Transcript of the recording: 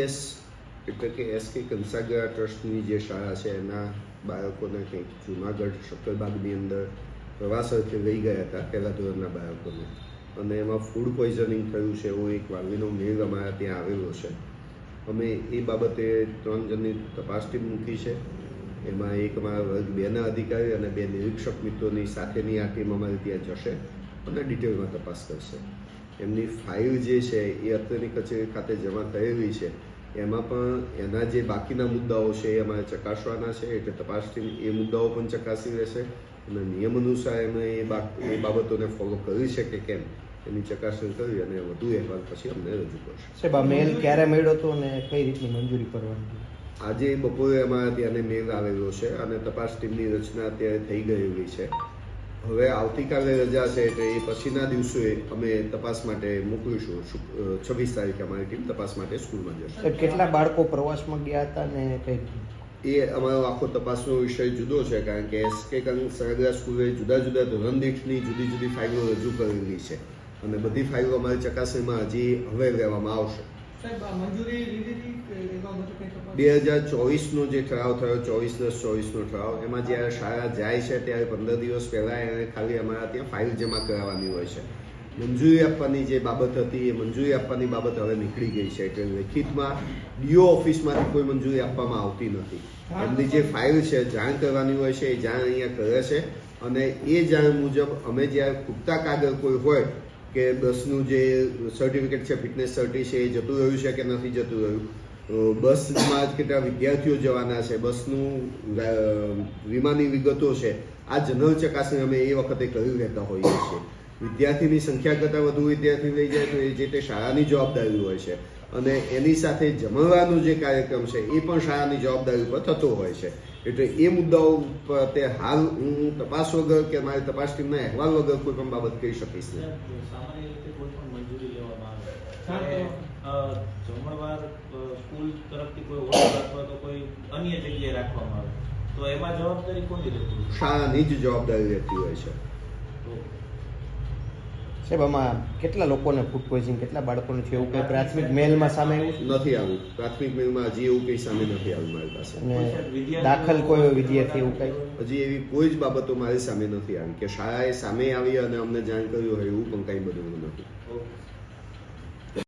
S એટલે કે SK Kansagara ટ્રસ્ટની જે શાળા છે એના બાળકોને કંઈક જુનાગઢ શક્કરબાગની અંદર પ્રવાસ અર્થે લઈ ગયા હતા પહેલા ધોરણના બાળકોને, અને એમાં ફૂડ પોઈઝનિંગ થયું છે એવો એક વાલીનો મેલ અમારા ત્યાં આવેલો છે. અમે એ બાબતે 3 જણની તપાસ ટીમ મૂકી છે. એમાં એક અમારા વર્ગ 2ના અધિકારી અને 2 નિરીક્ષક મિત્રોની સાથેની આ ટીમ અમારી ત્યાં જશે અને ડિટેલમાં તપાસ કરશે. એમની ફાઇલ જે છે એ અત્રેની કચેરી ખાતે જમા થયેલી છે. એમાં પણ એના જે બાકીના મુદ્દાઓ છે એ અમારે ચકાસવાના છે, એટલે તપાસ ટીમ એ મુદ્દાઓ પણ ચકાસી રહેશે અને નિયમ અનુસાર એમણે એ બાબતોને ફોલો કરી છે કે કેમ એની ચકાસણી કરી અને વધુ અહેવાલ પછી અમને રજૂ કરશે. સાહેબ, આ મેલ ક્યારે મળ્યો હતો અને કઈ રીતની મંજૂરી કરવાની? આજે બપોરે અમારા ત્યાં મેલ આવેલો છે અને તપાસ ટીમની રચના અત્યારે થઈ ગયેલી છે. હવે આવતીકાલે રજા છે એટલે એ પછીના દિવસે અમે તપાસ માટે મોકલીશું. 26 તારીખે અમારી ટીમ તપાસ માટે સ્કૂલમાં જશે. કેટલા બાળકો પ્રવાસમાં ગયા હતા ને કઈ? એ અમારો આખો તપાસનો વિષય જુદો છે, કારણ કે એસકે કંસાગરા સ્કૂલે જુદા જુદા ધોરણ દીઠની જુદી જુદી ફાઇલો રજૂ કરેલી છે અને બધી ફાઇલો અમારી ચકાસણીમાં હજી હવે લેવામાં આવશે. 2024નો જે ઠરાવ થયો, 24/10/24નો ઠરાવ, એમાં જ્યારે શાળા જાય છે ત્યારે 15 દિવસ પહેલાં એને ખાલી અમારા ત્યાં ફાઇલ જમા કરાવવાની હોય છે. મંજૂરી આપવાની જે બાબત હતી એ મંજૂરી આપવાની બાબત હવે નીકળી ગઈ છે, એટલે લેખિતમાં ડીઓ ઓફિસમાંથી કોઈ મંજૂરી આપવામાં આવતી નથી. એમની જે ફાઇલ છે જાણ કરવાની હોય છે એ જાણ અહીંયા કરે છે અને એ જાણ મુજબ અમે જ્યારે ખૂટતા કાગળ કોઈ હોય કે બસનું જે સર્ટિફિકેટ છે, ફિટનેસ સર્ટિ છે, એ જતું રહ્યું છે કે નથી જતું રહ્યું, બસમાં જ કેટલા વિદ્યાર્થીઓ જવાના છે, બસનું વીમાની વિગતો છે, આ જનરલ ચકાસણી અમે એ વખતે કરી લેતા હોઈએ છીએ. વિદ્યાર્થીની સંખ્યા કરતાં વધુ વિદ્યાર્થી લઈ જાય તો એ જે તે શાળાની જવાબદારી હોય છે અને એની સાથે જમવાનું જે કાર્યક્રમ છે એ પણ શાળાની જવાબદારી ઉપર થતો હોય છે. એટલે એ મુદ્દાઓ પર તે હાલ હું તપાસ વગર કે મારી તપાસ ટીમના અહેવાલ વગર કોઈ પણ બાબત કહી શકીશ નહીં. સામાન્ય રીતે કોઈ પણ મંજૂરી લેવામાં આવે જમણવાર સ્કૂલ તરફથી કોઈ હોટલ અથવા તો કોઈ અન્ય જગ્યાએ રાખવામાં આવે તો એમાં જવાબદારી કોની રહેતી? શાળાની જ જવાબદારી રહેતી હોય છે. સાહેબ, આમાં કેટલા લોકોને ફૂડ પોઈઝનિંગ, કેટલા બાળકોને છે એવું કંઈ પ્રાથમિક મેલમાં સામે આવ્યું નથી? આવ્યું પ્રાથમિક મેલમાં હજી એવું કંઈ સામે નથી આવ્યું મારી પાસે. અને દાખલ કોઈ વિદ્યાર્થી એવું કંઈ હજી એવી કોઈ જ બાબતો મારી સામે નથી આવી કે શાળાએ સામે આવી અને અમને જાણ કર્યું હોય એવું પણ કંઈ બધું નથી.